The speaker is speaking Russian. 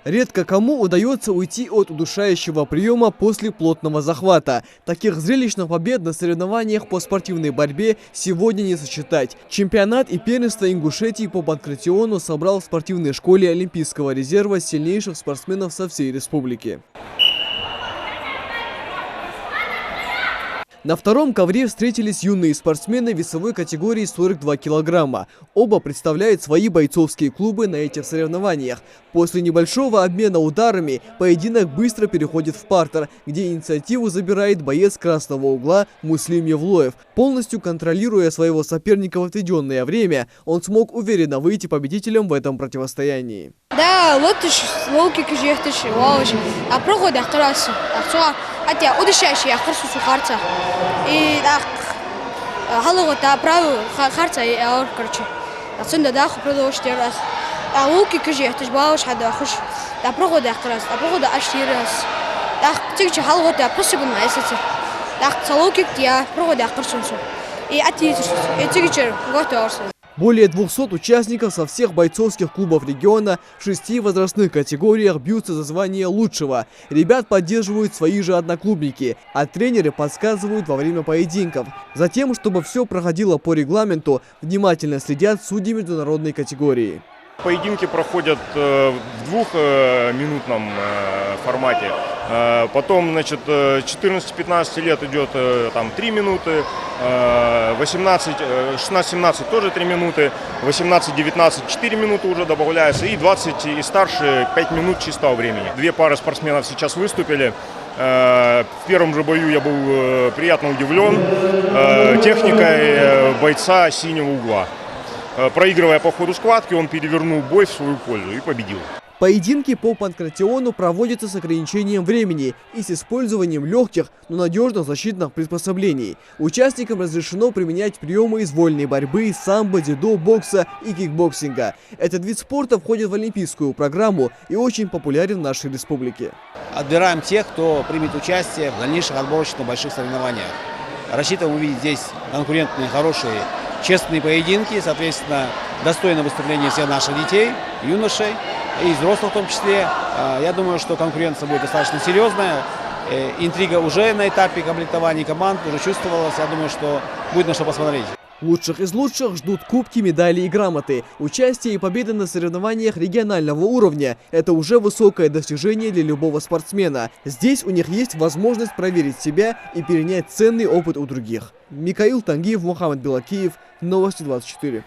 Редко кому удается уйти от удушающего приема после плотного захвата. Таких зрелищных побед на соревнованиях по спортивной борьбе сегодня не сосчитать. Чемпионат и первенство Ингушетии по панкратиону собрал в спортивной школе Олимпийского резерва сильнейших спортсменов со всей республики. На втором ковре встретились юные спортсмены весовой категории 42 килограмма. Оба представляют свои бойцовские клубы на этих соревнованиях. После небольшого обмена ударами поединок быстро переходит в партер, где инициативу забирает боец красного угла Муслим Евлоев. Полностью контролируя своего соперника в отведенное время, он смог уверенно выйти победителем в этом противостоянии. Да, локи кижехтиш, вауш, а проходит ахтрас, ахцуа, атя удишаши ахрсу сухарца. И халогота правил харца и аор, короче. Отсюда да, продолжить раз. А локи кижехтиш, вауш, хада хуш, да проходит ахтрас, да проходит аштирас. Да тигче халогота посибн майсати. Да салоки тя проходит ахтрсунсу. И атитиш, и тигче готоварса. Более 200 участников со всех бойцовских клубов региона в 6 возрастных категориях бьются за звание лучшего. Ребят поддерживают свои же одноклубники, а тренеры подсказывают во время поединков. Затем, чтобы все проходило по регламенту, внимательно следят судьи международной категории. Поединки проходят в двухминутном формате. Потом, значит, 14-15 лет идет там 3 минуты, 16-17 тоже 3 минуты, 18-19 4 минуты уже добавляется, и 20 и старше 5 минут чистого времени. 2 пары спортсменов сейчас выступили. В первом же бою я был приятно удивлен техникой бойца синего угла. Проигрывая по ходу схватки, он перевернул бой в свою пользу и победил. Поединки по панкратиону проводятся с ограничением времени и с использованием легких, но надежных защитных приспособлений. Участникам разрешено применять приемы из вольной борьбы, самбо, дзюдо, бокса и кикбоксинга. Этот вид спорта входит в олимпийскую программу и очень популярен в нашей республике. Отбираем тех, кто примет участие в дальнейших отборочных больших соревнованиях. Рассчитываем увидеть здесь конкурентные, хорошие, честные поединки, соответственно, достойное выступление всех наших детей, юношей и взрослых в том числе. Я думаю, что конкуренция будет достаточно серьезная. Интрига уже на этапе комплектования команд уже чувствовалась. Я думаю, что будет на что посмотреть. Лучших из лучших ждут кубки, медали и грамоты. Участие и победа на соревнованиях регионального уровня – это уже высокое достижение для любого спортсмена. Здесь у них есть возможность проверить себя и перенять ценный опыт у других. Микаил Тангиев, Мухаммад Белакиев, Новости 24.